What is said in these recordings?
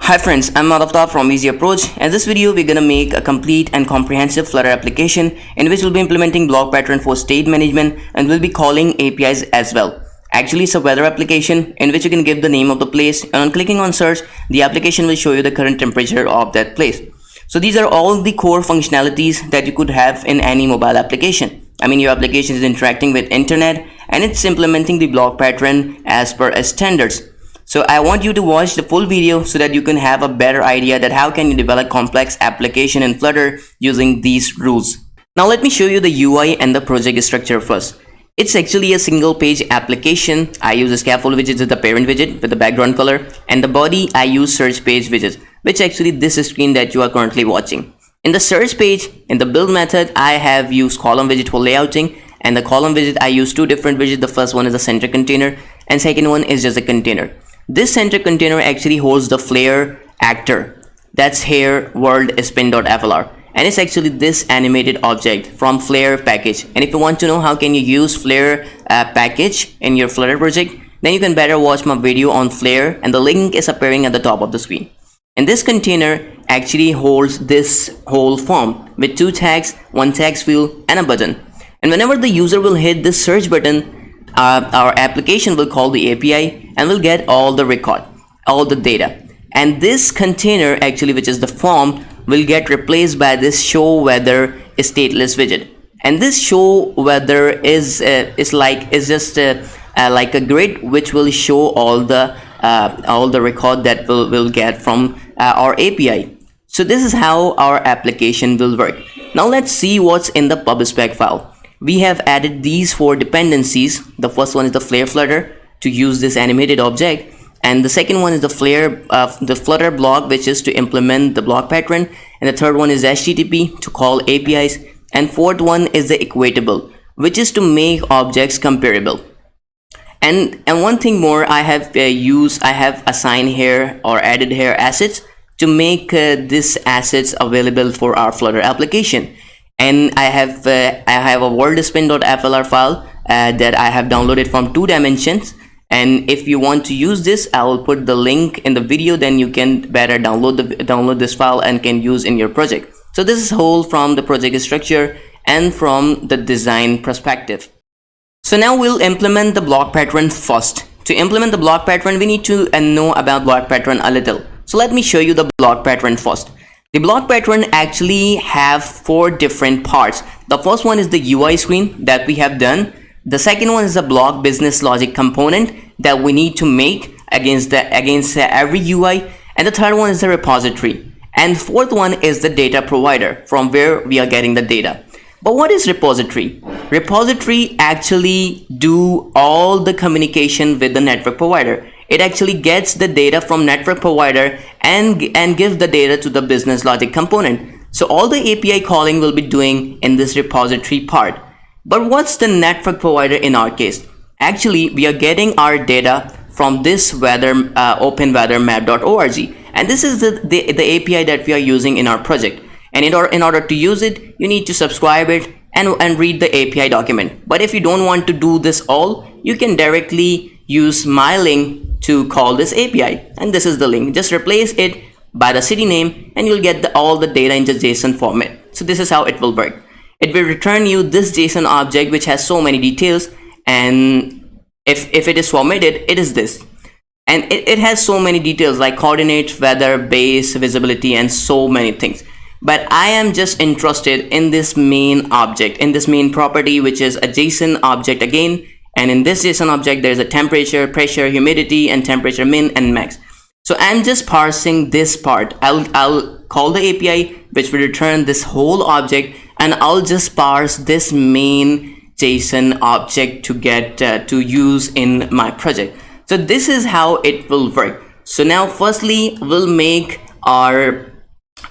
Hi friends, I'm Madhavta from Easy Approach, and this video we're gonna make a complete and comprehensive Flutter application in which we'll be implementing block pattern for state management and we'll be calling APIs as well. Actually, it's a weather application in which you can give the name of the place, and on clicking on search, the application will show you the current temperature of that place. So these are all the core functionalities that you could have in any mobile application. I mean, your application is interacting with internet and it's implementing the block pattern as per standards. So I want you to watch the full video so that you can have a better idea that how can you develop complex application in Flutter using these rules. Now let me show you the UI and the project structure first. It's actually a single page application. I use a scaffold widget as the parent widget with the background color, and the body I use search page widgets, which actually this screen that you are currently watching. In the search page, in the build method, I have used column widget for layouting, and the column widget I use two different widgets. The first one is a center container and second one is just a container. This center container actually holds the Flare actor, that's here world spin.flr, and it's actually this animated object from Flare package. And if you want to know how can you use Flare package in your Flutter project, then you can better watch my video on Flare, and the link is appearing at the top of the screen. And this container actually holds this whole form with two tags, one text field and a button. And whenever the user will hit this search button, our application will call the API and will get all the record, all the data. And this container actually, which is the form, will get replaced by this show weather stateless widget. And this show weather is just like a grid which will show all the record that we'll get from our API. So this is how our application will work. Now let's see what's in the pub spec file. We have added these four dependencies. The first one is the Flare Flutter to use this animated object, and the second one is the Flutter Bloc, which is to implement the block pattern, and the third one is HTTP to call APIs, and fourth one is the equatable, which is to make objects comparable. And one thing more, I have assigned here or added here assets to make these assets available for our Flutter application. And I have a world.spin.flr file that I have downloaded from 2 dimensions, and if you want to use this, I will put the link in the video, then you can better download this file and can use in your project. So this is whole from the project structure and from the design perspective. So now we'll implement the block pattern first. To implement the block pattern, we need to know about block pattern a little. So let me show you the block pattern first. The block pattern actually have 4 different parts. The first one is the UI screen that we have done. The second one is the block business logic component that we need to make against every UI, and the third one is the repository, and fourth one is the data provider from where we are getting the data. But what is repository? Repository actually do all the communication with the network provider. It actually gets the data from network provider and gives the data to the business logic component. So all the API calling will be doing in this repository part. But what's the network provider in our case? Actually, we are getting our data from this openweathermap.org, and this is the API that we are using in our project. And in order to use it, you need to subscribe it and read the API document. But if you don't want to do this all, you can directly use my link to call this API, and this is the link. Just replace it by the city name and you'll get all the data in the JSON format. So this is how it will work. It will return you this JSON object which has so many details, and if it is formatted, it is this, and it has so many details like coordinates, weather, base, visibility, and so many things. But I am just interested in this main object, in this main property, which is a JSON object again. And in this JSON object, there's a temperature, pressure, humidity, and temperature min and max. So I'm just parsing this part. I'll call the API, which will return this whole object, and I'll just parse this main JSON object to get to use in my project. So this is how it will work. So now, firstly, we'll make our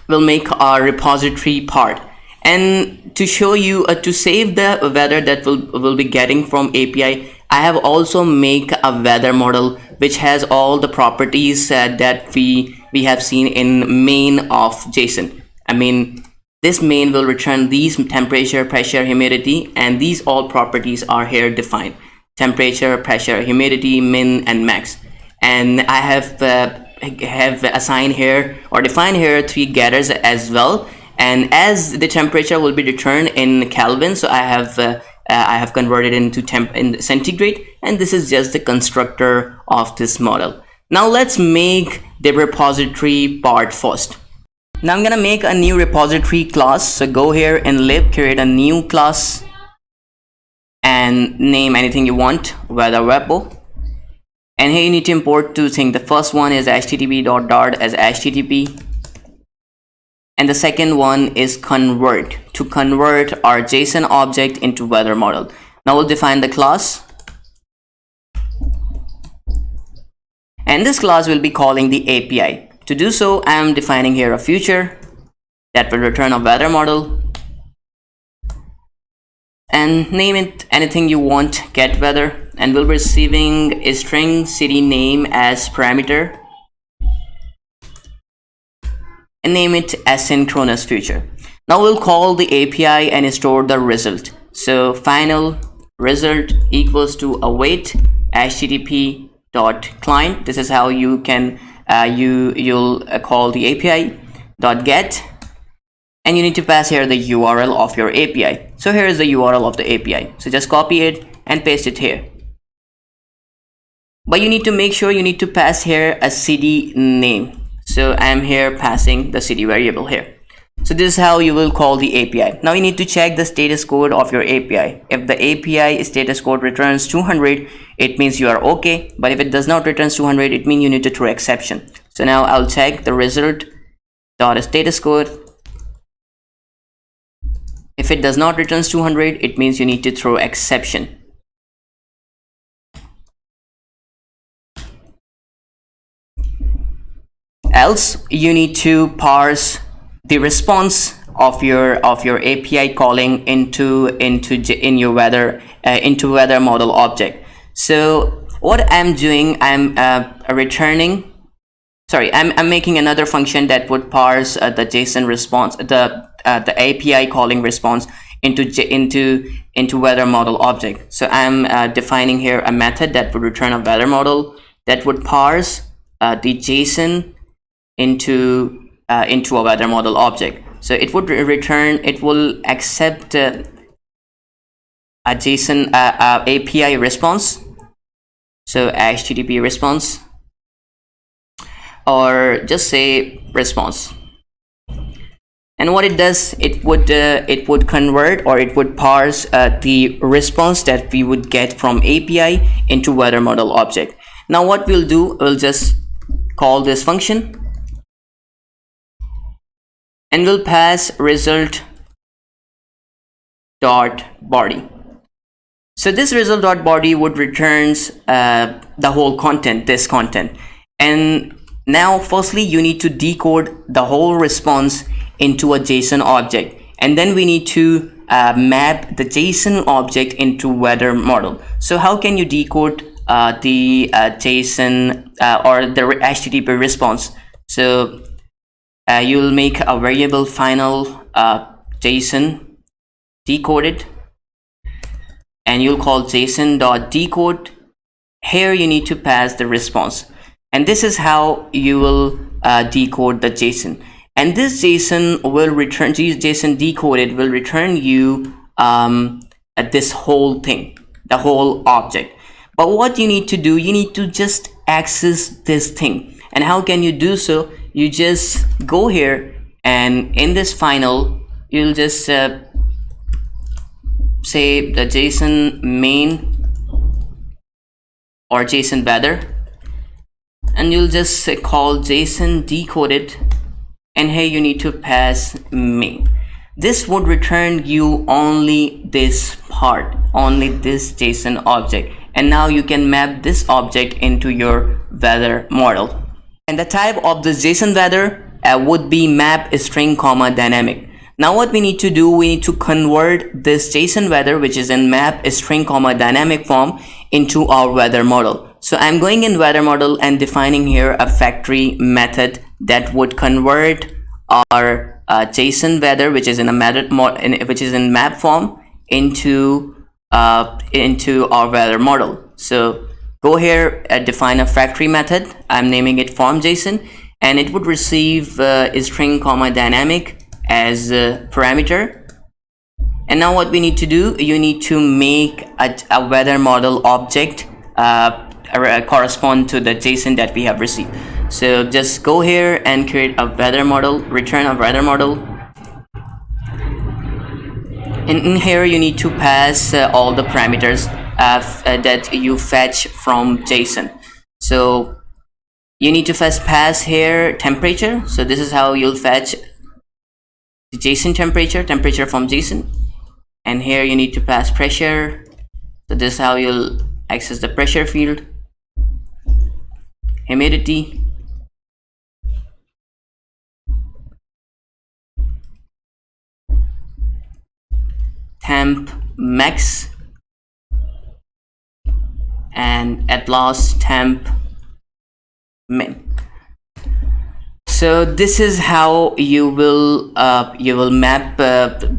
repository part. And to show you, to save the weather that we'll be getting from API, I have also make a weather model which has all the properties that we have seen in main of JSON. I mean, this main will return these temperature, pressure, humidity, and these all properties are here defined. Temperature, pressure, humidity, min, and max. And I have have assigned here or defined here 3 getters as well, and as the temperature will be returned in Kelvin, so I have converted into temp in centigrade, and this is just the constructor of this model. Now let's make the repository part first. Now I'm gonna make a new repository class. So go here in lib, create a new class and name anything you want, weather repo. And here you need to import 2 things. The first one is http://dart as http, and the second one is convert, to convert our JSON object into weather model. Now we'll define the class, and this class will be calling the API. To do so, I am defining here a feature that will return a weather model, and name it anything you want, get weather, and we'll be receiving a string city name as parameter, and name it asynchronous feature. Now we'll call the API and store the result. So final result equals to await http://client. This is how you can you'll call the API .get, and you need to pass here the URL of your API. So here is the URL of the API. So just copy it and paste it here. But you need to make sure you need to pass here a city name. So I am here passing the city variable here. So this is how you will call the API. Now you need to check the status code of your API. If the API status code returns 200, it means you are okay. But if it does not return 200, it means you need to throw exception. So now I'll check the result.status code. If it does not return 200, it means you need to throw exception. Else you need to parse the response of your API calling into your weather model object. So what I'm doing, I'm making another function that would parse the JSON response, the API calling response into weather model object. So I'm defining here a method that would return a weather model that would parse the JSON into a weather model object. So it would return, it will accept a JSON API response, so HTTP response, or just say response. And what it does, it would convert, or it would parse the response that we would get from API into weather model object. Now what we'll do, we'll just call this function, and we'll pass result.body. So this result.body would returns the whole content, this content. And now firstly you need to decode the whole response into a JSON object, and then we need to map the JSON object into weather model. So how can you decode the JSON or the HTTP response? So you'll make a variable final JSON decoded, and you'll call JSON.decode. Here you need to pass the response, and this is how you will decode the JSON. And this JSON will return, JSON decoded will return you this whole thing, the whole object. But what you need to do, you need to just access this thing. And how can you do so? You just go here, and in this final you'll just say the JSON main or JSON weather, and you'll just call JSON decoded, and here you need to pass main. This would return you only this part, only this JSON object, and now you can map this object into your weather model. And the type of this JSON weather would be map string comma dynamic. Now what we need to do, we need to convert this JSON weather, which is in map string comma dynamic form, into our weather model. So I'm going in weather model and defining here a factory method that would convert our JSON weather, which is in a map form, into our weather model. So go here, define a factory method. I'm naming it form.json, and it would receive a string comma dynamic as a parameter. And now what we need to do, you need to make a weather model object correspond to the JSON that we have received. So just go here and create a weather model, return a weather model. And in here you need to pass all the parameters that you fetch from JSON. So you need to first pass here temperature. So this is how you'll fetch the JSON temperature from JSON. And here you need to pass pressure. So this is how you'll access the pressure field. Humidity. Temp max. And at last temp min. So this is how you will map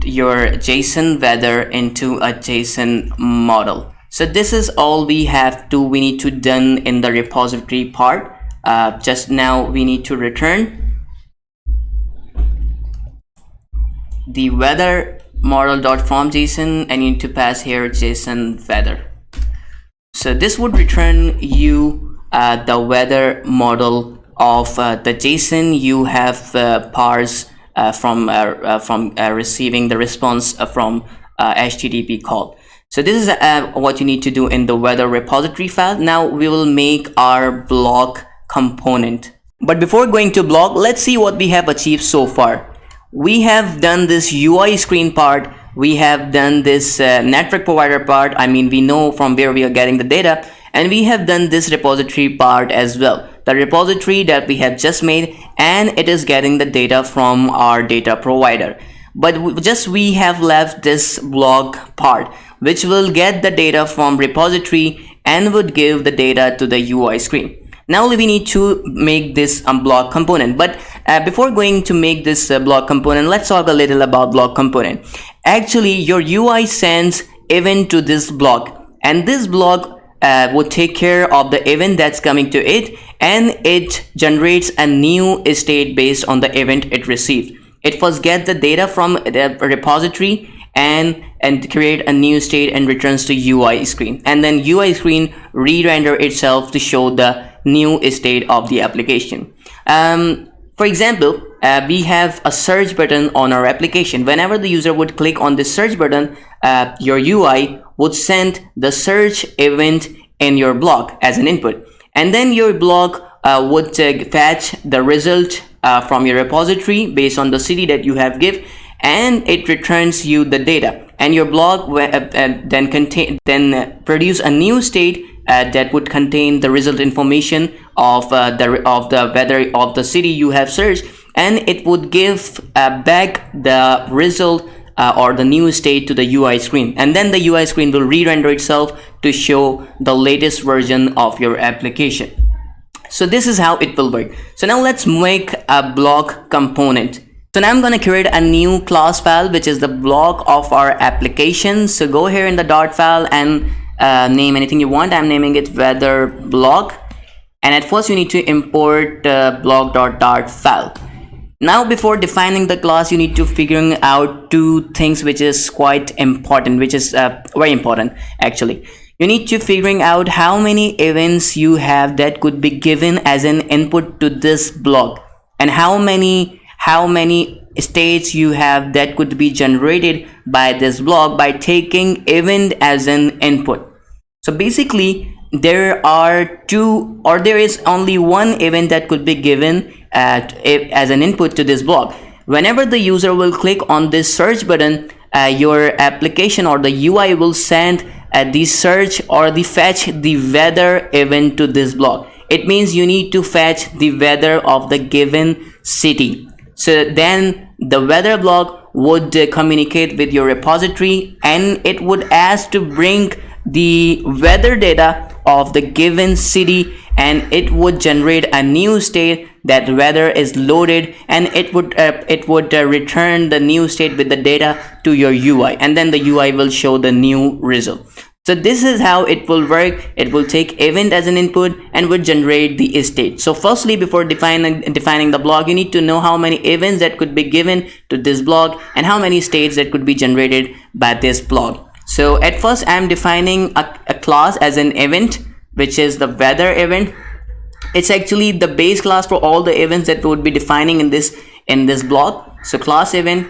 your JSON weather into a JSON model. So this is all we need to done in the repository part. Just now we need to return the weather model.formJSON, and you need to pass here JSON weather. So this would return you the weather model of the JSON you have parsed from receiving the response from HTTP call. So this is what you need to do in the weather repository file. Now we will make our block component. But before going to block, let's see what we have achieved so far. We have done this UI screen part. We have done this network provider part. I mean, we know from where we are getting the data, and we have done this repository part as well. The repository that we have just made, and it is getting the data from our data provider. But we have left this block part, which will get the data from repository and would give the data to the UI screen. Now we need to make this block component. But before going to make this block component, let's talk a little about block component. Actually, your UI sends event to this block, and this block would take care of the event that's coming to it, and it generates a new state based on the event it received. It first gets the data from the repository and create a new state and returns to UI screen, and then UI screen re-render itself to show the new state of the application. For example, we have a search button on our application. Whenever the user would click on this search button, your UI would send the search event in your block as an input, and then your block would fetch the result from your repository based on the city that you have give, and it returns you the data, and your block then produce a new state that would contain the result information of the weather of the city you have searched, and it would give back the result or the new state to the UI screen, and then the UI screen will re-render itself to show the latest version of your application. So this is how it will work. So now let's make a block component. So now I'm going to create a new class file, which is the block of our application. So go here in the dot file and name anything you want. I'm naming it weather block, and at first you need to import block.dart file. Now before defining the class, you need to figuring out two things which is quite important, which is very important actually. You need to figuring out how many events you have that could be given as an input to this block, and how many states you have that could be generated by this block by taking event as an input. So basically there is only one event that could be given as an input to this block. Whenever the user will click on this search button, your application or the UI will send the search or the fetch the weather event to this block. It means you need to fetch the weather of the given city. So then the weather block would communicate with your repository, and it would ask to bring the weather data of the given city, and it would generate a new state that weather is loaded, and it would return the new state with the data to your UI, and then the UI will show the new result. So this is how it will work. It will take event as an input and would generate the state. So firstly, before defining the block, you need to know how many events that could be given to this block and how many states that could be generated by this block. So at first I'm defining a class as an event, which is the weather event. It's actually the base class for all the events that we would be defining in this block. So class event,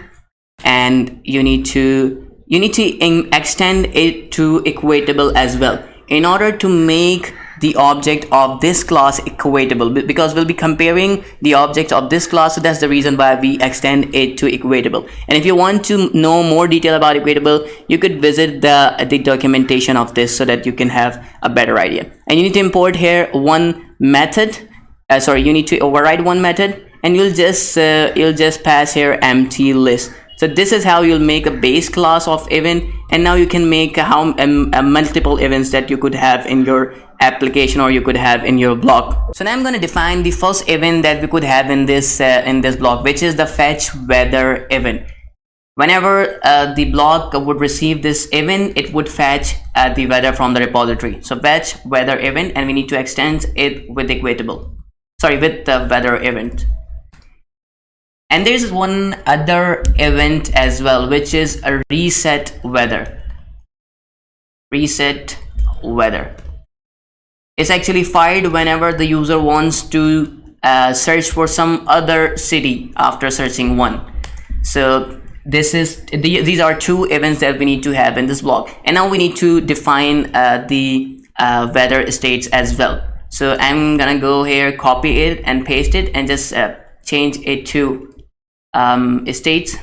and you need to extend it to equatable as well in order to make the object of this class equatable, because we'll be comparing the object of this class. So that's the reason why we extend it to equatable. And if you want to know more detail about equatable, you could visit the documentation of this so that you can have a better idea. And you need to import here one method. You need to override one method, and you'll just pass here empty list. So this is how you'll make a base class of event, and now you can make multiple events that you could have in your application or you could have in your block. So now I'm going to define the first event that we could have in this block, which is the fetch weather event. Whenever the block would receive this event, it would fetch the weather from the repository. So fetch weather event, and we need to extend it with with the weather event. And there's one other event as well, which is a reset weather. Reset weather. It's actually fired whenever the user wants to search for some other city after searching one. So these are two events that we need to have in this block. And now we need to define the weather states as well. So I'm gonna go here, copy it and paste it, and just change it to states.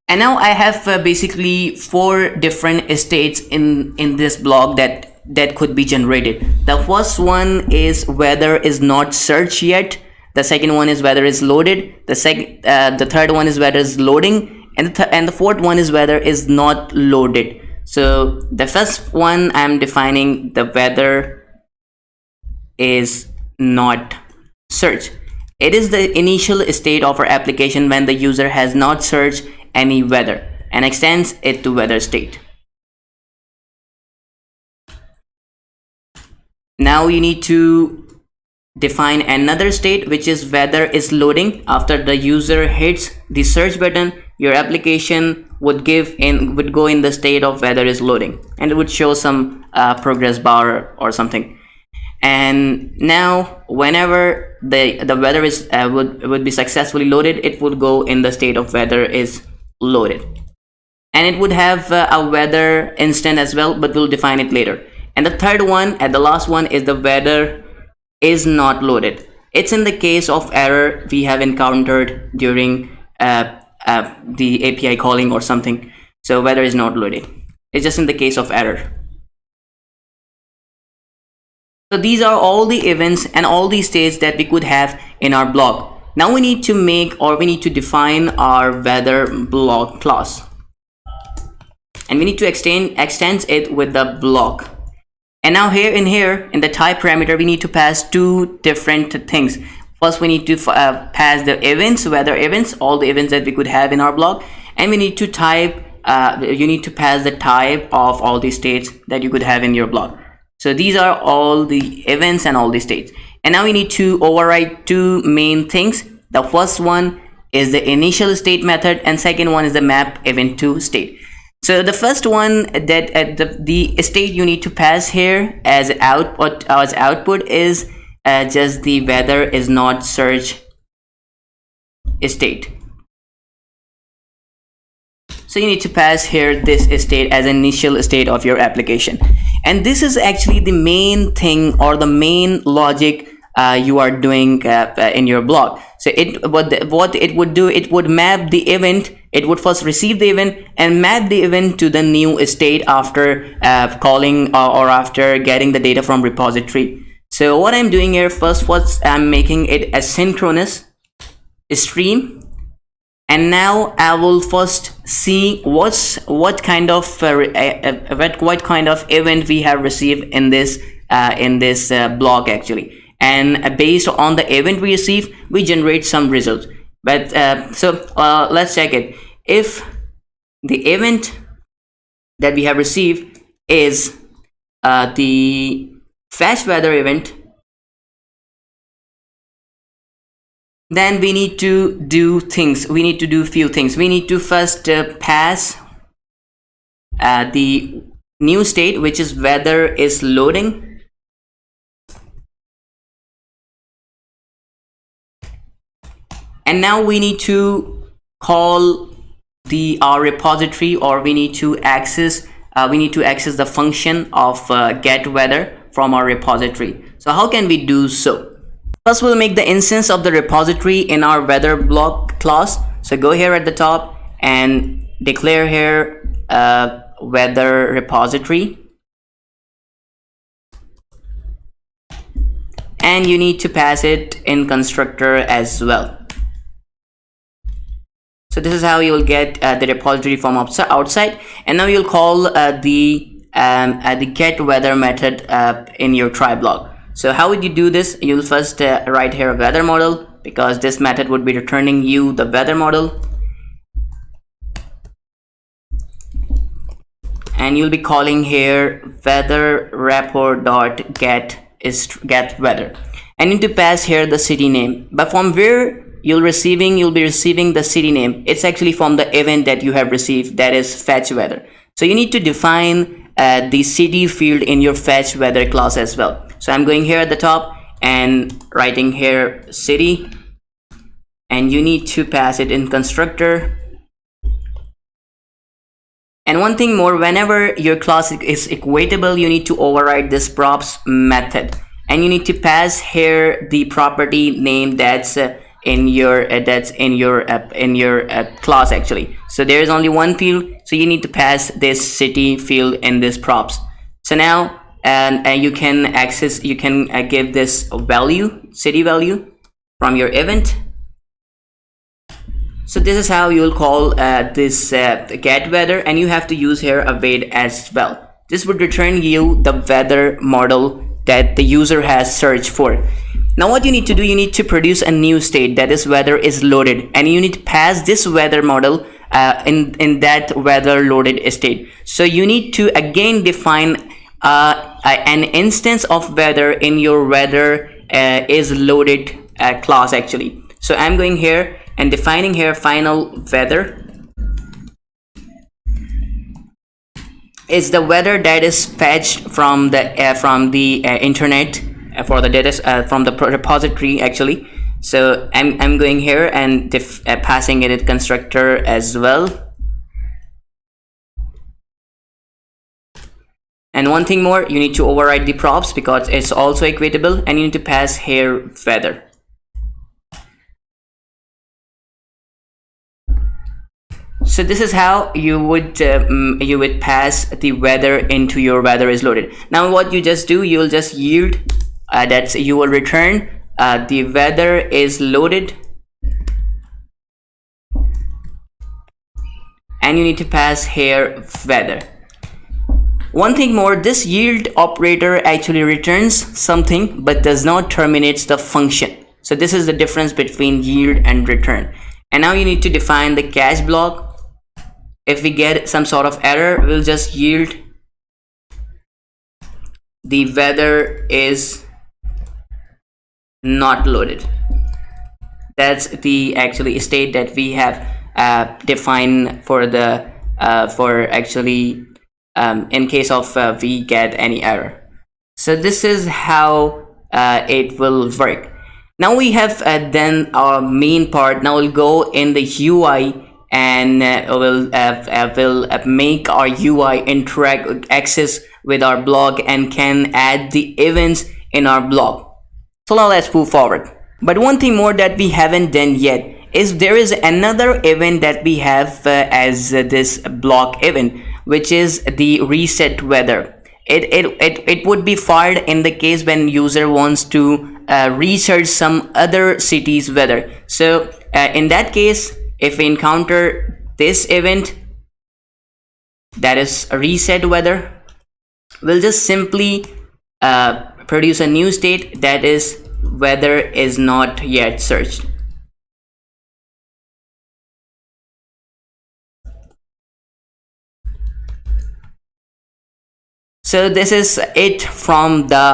And now I have basically 4 different states in this block that could be generated. The first one is whether is not searched yet. The second one is whether is loaded. The third one is whether is loading, and the fourth one is whether is not loaded. So the first one I'm defining the whether is not search. It is the initial state of our application when the user has not searched any weather, and extends it to weather state. Now you need to define another state, which is weather is loading. After the user hits the search button, your application would go in the state of weather is loading, and it would show some progress bar or something. And now whenever the weather is would be successfully loaded, it would go in the state of weather is loaded, and it would have a weather instant as well, but we'll define it later. And the third one, the last one, is the weather is not loaded. It's in the case of error we have encountered during the API calling or something. So weather is not loaded. It's just in the case of error. So these are all the events and all the states that we could have in our block. Now we need to define our weather block class, and we need to extend it with the block. And now here in the type parameter, we need to pass 2 different things. First, we need to pass the events, weather events, all the events that we could have in our block, and we need to you need to pass the type of all the states that you could have in your block. So these are all the events and all the states. And now we need to override 2 main things. The first one is the initial state method, and second one is the map event to state. So the first one, that the state you need to pass here as output is just the weather is not search state. So you need to pass here this state as initial state of your application, and this is actually the main thing or the main logic you are doing in your block. So what it would do, it would map the event. It would first receive the event and map the event to the new state after calling or after getting the data from repository. So what I'm doing here, first I'm making it asynchronous stream. And now I will first see what kind of event we have received in this block actually, and based on the event we receive, we generate some results. But so let's check it. If the event that we have received is the fetch weather event, then we need to do things. We need to do few things. We need to first pass the new state, which is weather is loading. And now we need to call our repository, or we need to access the function of get weather from our repository. So how can we do so? First, we'll make the instance of the repository in our weather block class. So go here at the top and declare here weather repository, and you need to pass it in constructor as well. So this is how you will get the repository from outside, and now you'll call the get weather method in your try block. So how would you do this? You'll first write here a weather model, because this method would be returning you the weather model, and you'll be calling here weather repo dot get weather, and you need to pass here the city name. But from where you'll be receiving the city name, it's actually from the event that you have received, that is fetch weather. So you need to define the city field in your fetch weather class as well. So I'm going here at the top and writing here city, and you need to pass it in constructor. And one thing more, whenever your class is equatable, you need to override this props method, and you need to pass here the property name that's in your class actually. So there is only one field, so you need to pass this city field in this props. So now you can give this value, city value, from your event. So this is how you will call this get weather, and you have to use here await as well. This would return you the weather model that the user has searched for. Now what you need to do, you need to produce a new state, that is weather is loaded, and you need to pass this weather model in that weather loaded state. So you need to again define an instance of weather in your weather is loaded class actually. So I'm going here and defining here final weather is the weather that is fetched from the internet for the data from the repository actually. So I'm going here and passing it in constructor as well. And one thing more, you need to override the props because it's also equatable, and you need to pass here weather. So this is how you would pass the weather into your weather is loaded. Now what you just do, you will just yield you will return the weather is loaded, and you need to pass here weather. One thing more, this yield operator actually returns something but does not terminate the function. So this is the difference between yield and return. And now you need to define the catch block. If we get some sort of error, we'll just yield the weather is not loaded. That's the actually state that we have defined for the in case of we get any error. So this is how it will work. Now we have done our main part. Now we'll go in the UI and we'll make our UI interact access with our blog and can add the events in our blog. So now let's move forward. But one thing more that we haven't done yet is there is another event that we have as this block event, which is the reset weather. It would be fired in the case when user wants to research some other city's weather. So in that case, if we encounter this event that is a reset weather, we'll just simply produce a new state that is weather is not yet searched. So this is it from the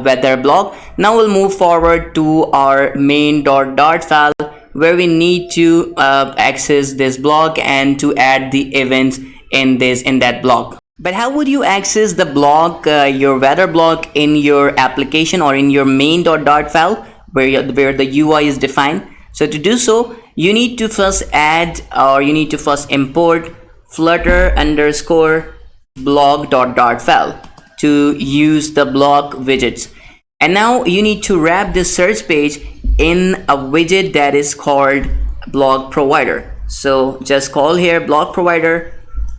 weather block. Now we'll move forward to our main dot file, where we need to access this block and to add the events in that block. But how would you access the block, your weather block, in your application or in your main dot file where the UI is defined? So to do so, you need to first add, or you need to first import flutter underscore block dot file to use the block widgets. And now you need to wrap this search page in a widget that is called block provider. So just call here block provider,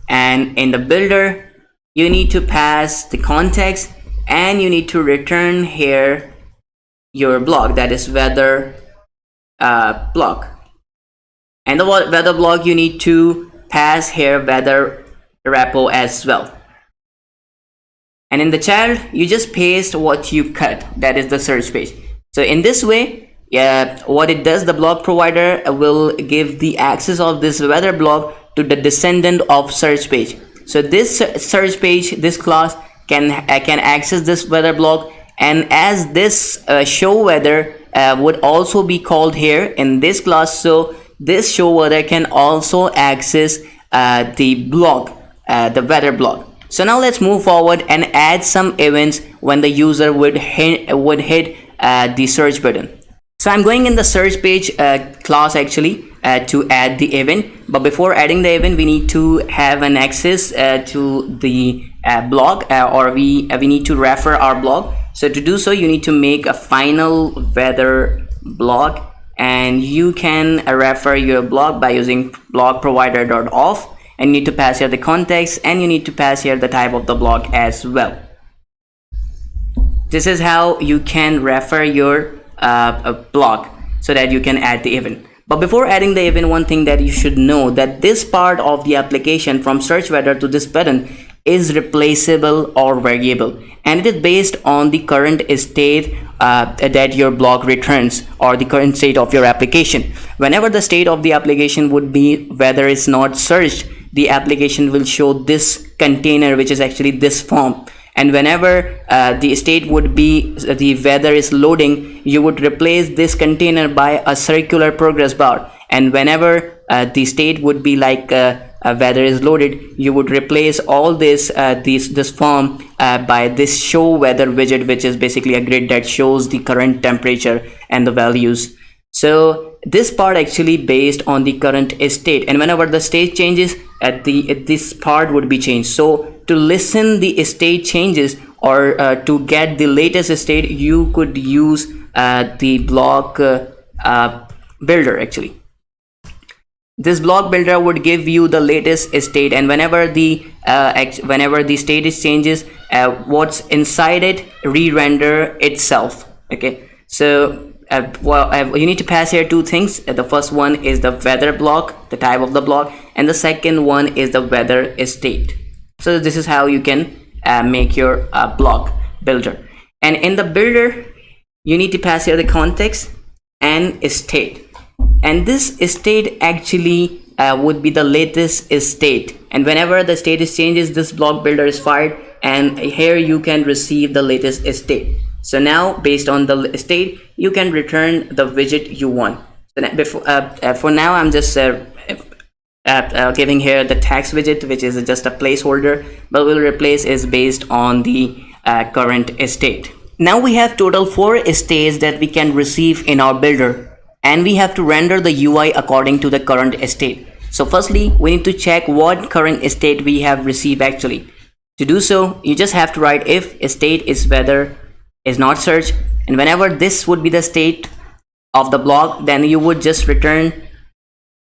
and in the builder you need to pass the context, and you need to return here your block, that is weather block. And the weather block, you need to pass here weather repo as well. And in the child, you just paste what you cut, that is the search page. So in this way, what it does, the block provider will give the access of this weather block to the descendant of search page. So this search page, this class can access this weather block, and as this show weather would also be called here in this class, so this show weather can also access the block, the weather block. So now let's move forward and add some events when the user would hit the search button. So I'm going in the search page class actually to add the event, but before adding the event we need to have an access to the block, or we need to refer our block. So to do so, you need to make a final weather block, and you can refer your block by using block provider.off, and you need to pass here the context, and you need to pass here the type of the block as well. This is how you can refer your block so that you can add the event. But before adding the event, one thing that you should know, that this part of the application from search weather to this button is replaceable or variable, and it is based on the current state that your block returns, or the current state of your application. Whenever the state of the application would be whether it's not searched, the application will show this container, which is actually this form. And whenever the state would be the weather is loading, you would replace this container by a circular progress bar. And whenever the state would be like weather is loaded, you would replace all this form by this show weather widget, which is basically a grid that shows the current temperature and the values. So this part actually based on the current state, and whenever the state changes, this part would be changed. So to listen the state changes, or to get the latest state, you could use the block builder actually. This block builder would give you the latest state, and whenever the state is changes, what's inside it re-render itself. Okay, so you need to pass here two things. The first one is the weather block, the type of the block, and the second one is the weather state. So this is how you can make your block builder. And in the builder, you need to pass here the context and state. And this state actually would be the latest state. And whenever the state changes, this block builder is fired, and here you can receive the latest state. So now, based on the state, you can return the widget you want. So for now, I'm just giving here the text widget, which is just a placeholder, but will replace is based on the current state. Now we have total 4 states that we can receive in our builder, and we have to render the UI according to the current state. So firstly, we need to check what current state we have received actually. To do so, you just have to write if state is weather is not search, and whenever this would be the state of the block, then you would just return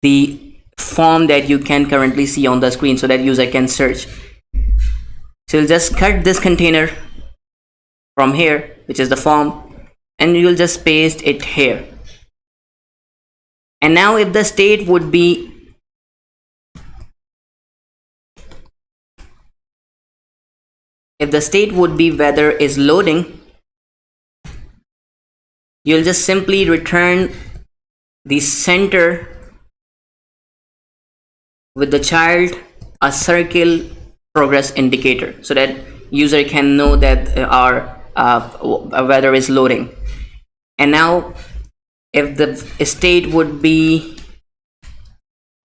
the form that you can currently see on the screen so that user can search. So you'll just cut this container from here, which is the form, and you'll just paste it here. And now if the state would be weather is loading, you'll just simply return the center with the child a circle progress indicator, so that user can know that our weather is loading. And now if the state would be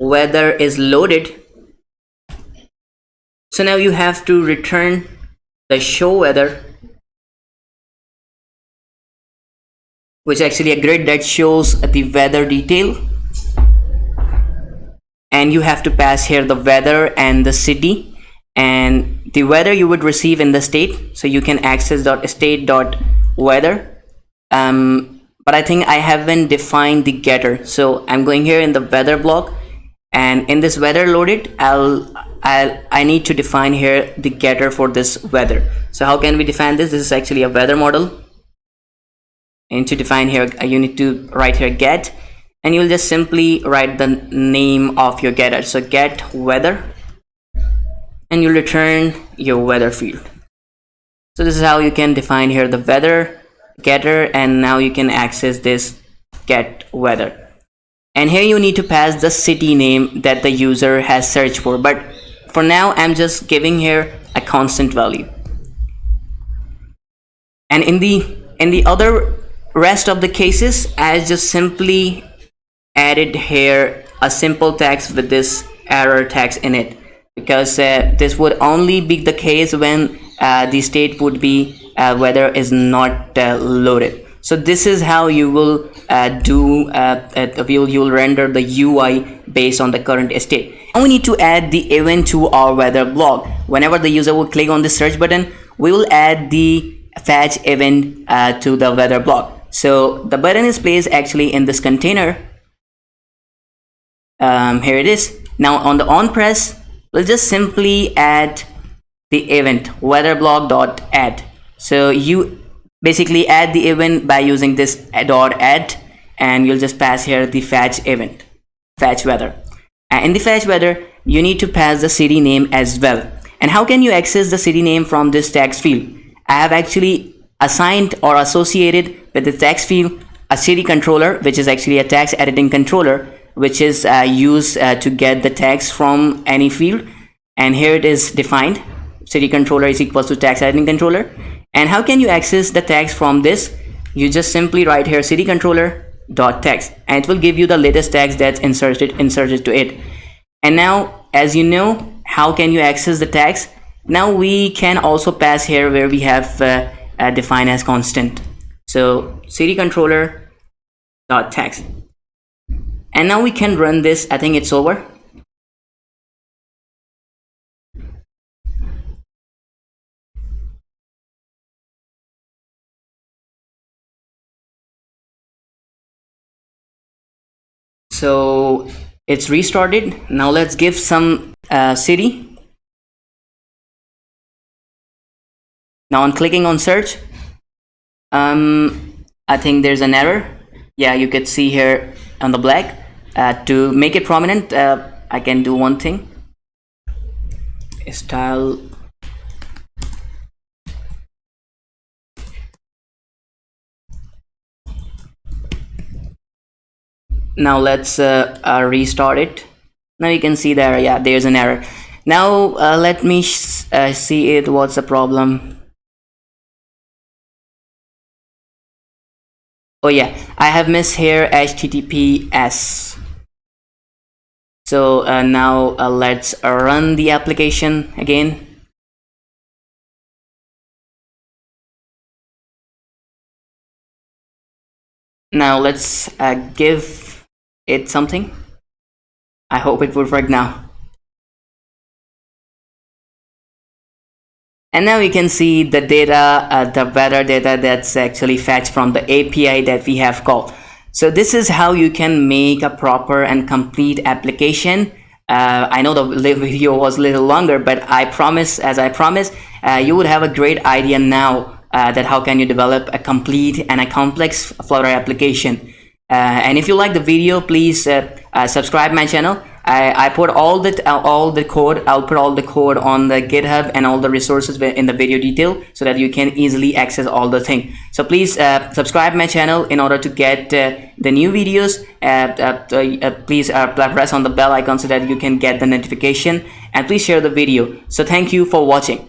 weather is loaded, so now you have to return the show weather, which is actually a grid that shows the weather detail, and you have to pass here the weather and the city and the weather you would receive in the state. So you can access .state.weather, but I think I haven't defined the getter, so I'm going here in the weather block, and in this weather loaded I need to define here the getter for this weather. So how can we define this? This is actually a weather model, and to define here you need to write here get, and you'll just simply write the name of your getter, so get weather, and you'll return your weather field. So this is how you can define here the weather getter, and now you can access this get weather. And here you need to pass the city name that the user has searched for, but for now I'm just giving here a constant value. And in the other rest of the cases, I just simply added here a simple text with this error text in it, because this would only be the case when the state would be weather is not loaded. So this is how you will you'll render the UI based on the current state. And we need to add the event to our weather block. Whenever the user will click on the search button, we will add the fetch event to the weather block. So the button is placed actually in this container. Here it is. Now on the on press, we'll just simply add the event weather block dot add. So you basically add the event by using this dot add, and you'll just pass here the fetch event, fetch weather. And in the fetch weather, you need to pass the city name as well. And how can you access the city name from this text field? I have actually assigned or associated with the text field a city controller, which is actually a text editing controller, which is used to get the text from any field. And here it is defined, city controller is equals to text editing controller. And how can you access the text from this? You just simply write here city controller dot text, and it will give you the latest text that's inserted to it. And now, as you know, how can you access the text? Now we can also pass here where we have defined as constant. So city controller dot text, and now we can run this. I think it's over. So it's restarted. Now let's give some city. Now on clicking on search, I think there's an error. Yeah, you could see here on the black. To make it prominent, I can do one thing. Style. Now let's restart it. Now you can see there, yeah, there's an error. Now let me see it. What's the problem? Oh yeah, I have missed here HTTPS. So now let's run the application again. Now let's give it something. I hope it would work now. And now you can see the data, the weather data that's actually fetched from the API that we have called. So this is how you can make a proper and complete application. I know the video was a little longer, but I promise, as I promised, you would have a great idea now that how can you develop a complete and a complex Flutter application. And if you like the video, please subscribe my channel. I put all the code. I'll put all the code on the GitHub and all the resources in the video detail, so that you can easily access all the things. So please subscribe my channel in order to get the new videos. Please press on the bell icon so that you can get the notification, and please share the video. So thank you for watching.